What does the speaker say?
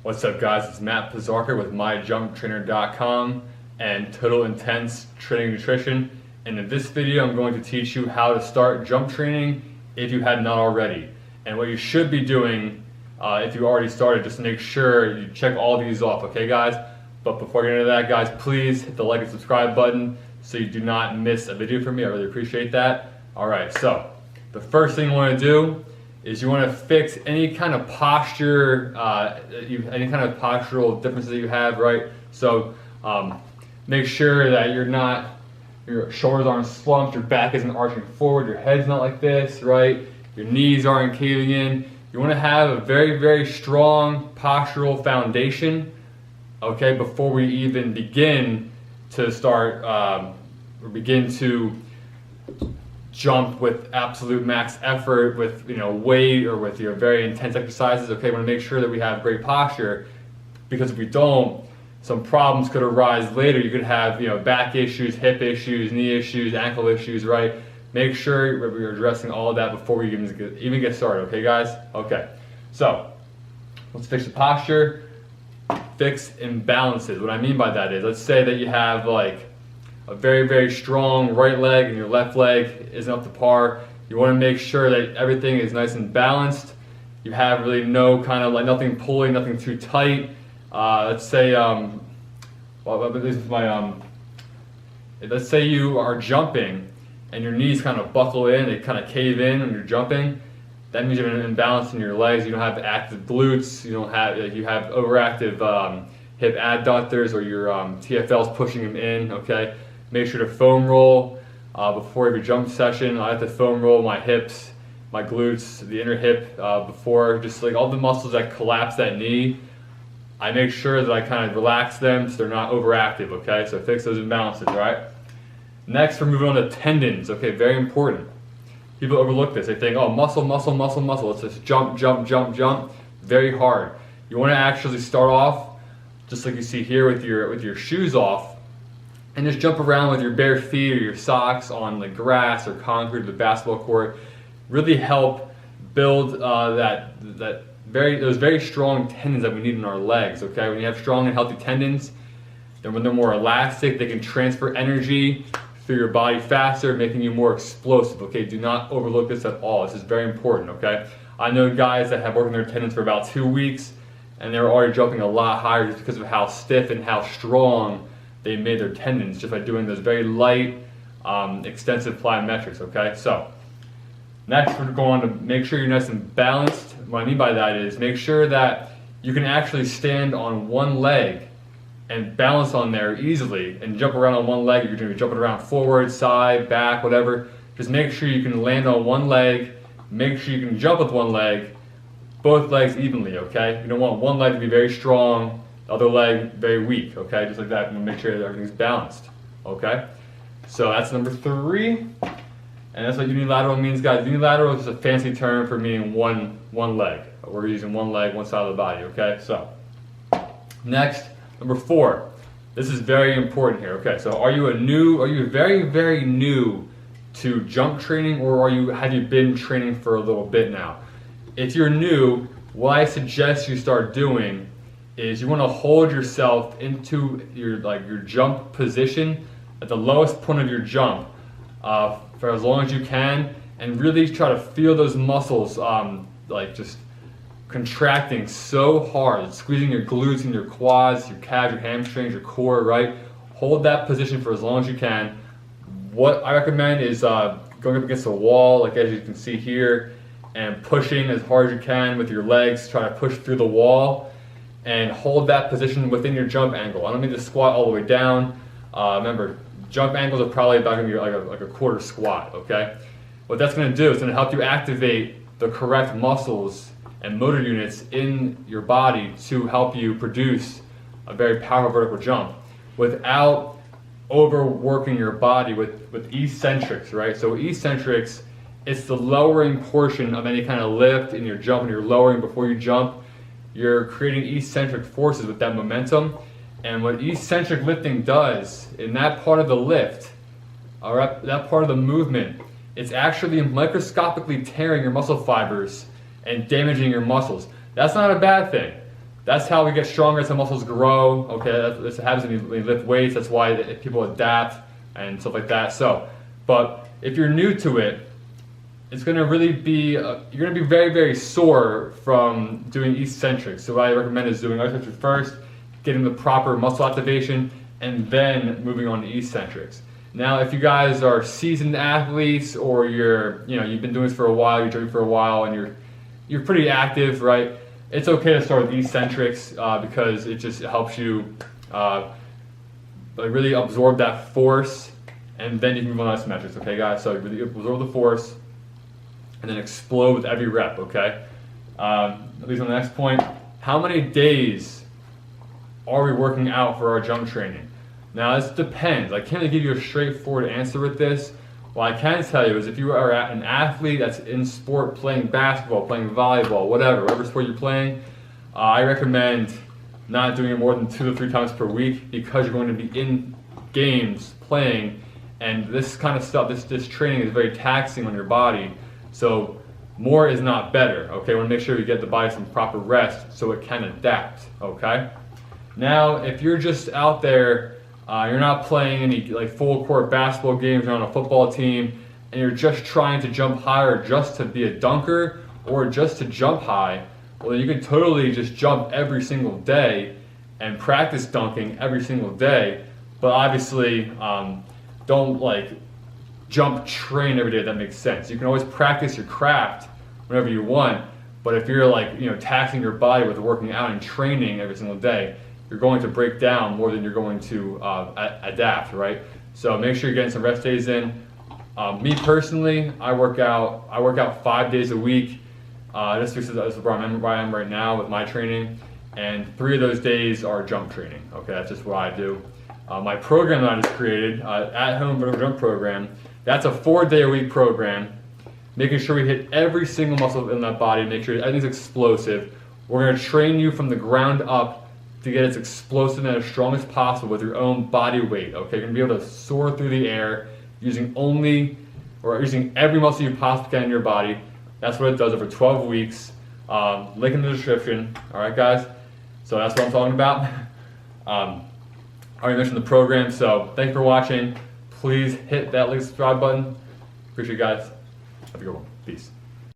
What's up, guys? It's Matt Pizarka with MyJumpTrainer.com and Total Intense Training Nutrition. And in this video, I'm going to teach you how to start jump training if you had not already. And what you should be doing if you already started, just to make sure you check all these off, okay, guys? But before I get into that, guys, please hit the like and subscribe button so you do not miss a video from me. I really appreciate that. All right, so the first thing you want to do is you want to fix any kind of posture, any kind of postural differences that you have, right? So make sure that your shoulders aren't slumped, your back isn't arching forward, your head's not like this, right? Your knees aren't caving in. You want to have a very, very strong postural foundation, okay, before we even begin to start or begin to jump with absolute max effort, with weight, or with your very intense exercises. Okay, we want to make sure that we have great posture, because if we don't, some problems could arise later. You could have back issues, hip issues, knee issues, ankle issues, right? Make sure we're addressing all of that before we even get started. Okay, guys? Okay, so let's fix the posture. Fix imbalances. What I mean by that is, let's say that you have like a very, very strong right leg and your left leg isn't up to par. You want to make sure that everything is nice and balanced. You have really no kind of like nothing pulling, nothing too tight. Let's say, let's say you are jumping and your knees kind of buckle in, they kind of cave in when you're jumping. That means you have an imbalance in your legs. You don't have active glutes. You have overactive hip adductors, or your TFLs pushing them in. Okay. Make sure to foam roll before every jump session. I have to foam roll my hips, my glutes, the inner hip before, just like all the muscles that collapse that knee. I make sure that I kind of relax them so they're not overactive, okay? So fix those imbalances, all right? Next, we're moving on to tendons, okay? Very important. People overlook this. They think, oh, muscle, muscle, muscle, muscle. Let's just jump, jump, jump, jump. Very hard. You want to actually start off just like you see here with your shoes off, and just jump around with your bare feet or your socks on the grass or concrete or the basketball court. Really help build those very strong tendons that we need in our legs. Okay, when you have strong and healthy tendons, then when they're more elastic, they can transfer energy through your body faster, making you more explosive. Okay, do not overlook this at all. This is very important. Okay, I know guys that have worked on their tendons for about 2 weeks, and they're already jumping a lot higher just because of how stiff and how strong they made their tendons just by doing those very light, extensive plyometrics, okay? So, next we're going to make sure you're nice and balanced. What I mean by that is make sure that you can actually stand on one leg and balance on there easily and jump around on one leg. If you're going to be jumping around forward, side, back, whatever, just make sure you can land on one leg, make sure you can jump with one leg, both legs evenly, okay? You don't want one leg to be very strong, the other leg very weak, okay? Just like that, and make sure that everything's balanced, okay? So that's number 3, and that's what unilateral means, guys. Unilateral is just a fancy term for meaning one leg. We're using one leg, one side of the body, okay? So, next, number 4. This is very important here, okay? So are you very, very new to jump training, or have you been training for a little bit now? If you're new, what I suggest you start doing is you want to hold yourself into your jump position at the lowest point of your jump for as long as you can, and really try to feel those muscles just contracting so hard, squeezing your glutes and your quads, your calves, your hamstrings, your core, right? Hold that position for as long as you can. What I recommend is going up against a wall, like as you can see here, and pushing as hard as you can with your legs. Try to push through the wall and hold that position within your jump angle. I don't mean to squat all the way down. Remember, jump angles are probably about going to be like a quarter squat, okay? What that's going to do is going to help you activate the correct muscles and motor units in your body to help you produce a very powerful vertical jump without overworking your body with eccentrics, right? So eccentrics, it's the lowering portion of any kind of lift in your jump, and you're lowering before you jump. You're creating eccentric forces with that momentum, and what eccentric lifting does in that part of the lift, or that part of the movement, it's actually microscopically tearing your muscle fibers and damaging your muscles. That's not a bad thing. that's how we get stronger, that's how muscles grow. Okay, this happens when you lift weights, that's why people adapt and stuff like that. So, but if you're new to it, it's going to really be, you're going to be very, very sore from doing eccentrics. So what I recommend is doing eccentrics first, getting the proper muscle activation, and then moving on to eccentrics. Now, if you guys are seasoned athletes, or you've been doing this for a while, you're training for a while, and you're pretty active, right? It's okay to start with eccentrics because it just helps you really absorb that force, and then you can move on to isometrics. Okay, guys. So really absorb the force, and then explode with every rep. Okay. At least on the next point, how many days are we working out for our jump training? Now, this depends. I can't really give you a straightforward answer with this. What I can tell you is if you are an athlete that's in sport, playing basketball, playing volleyball, whatever sport you're playing, I recommend not doing it more than 2 to 3 times per week, because you're going to be in games playing, and this kind of stuff, this training is very taxing on your body. So more is not better. Okay, we want to make sure you get the body some proper rest so it can adapt. Okay. Now, if you're just out there, you're not playing any like full court basketball games, you're on a football team, and you're just trying to jump higher just to be a dunker or just to jump high, well, then you can totally just jump every single day and practice dunking every single day. But obviously, don't like jump train every day, if that makes sense. You can always practice your craft whenever you want, but if you're like, taxing your body with working out and training every single day, you're going to break down more than you're going to adapt, right? So make sure you're getting some rest days in. Me personally, I work out 5 days a week. This is where I am right now with my training, and 3 of those days are jump training. Okay, that's just what I do. My program that I just created, at home jump program, that's a 4-day-a-week program, making sure we hit every single muscle in that body, make sure everything's explosive. We're going to train you from the ground up to get as explosive and as strong as possible with your own body weight. Okay, you're going to be able to soar through the air using every muscle you possibly can in your body. That's what it does over 12 weeks. Link in the description. All right, guys. So that's what I'm talking about. I already mentioned the program, so thanks for watching. Please hit that like, subscribe button. Appreciate you guys. Have a good one. Peace.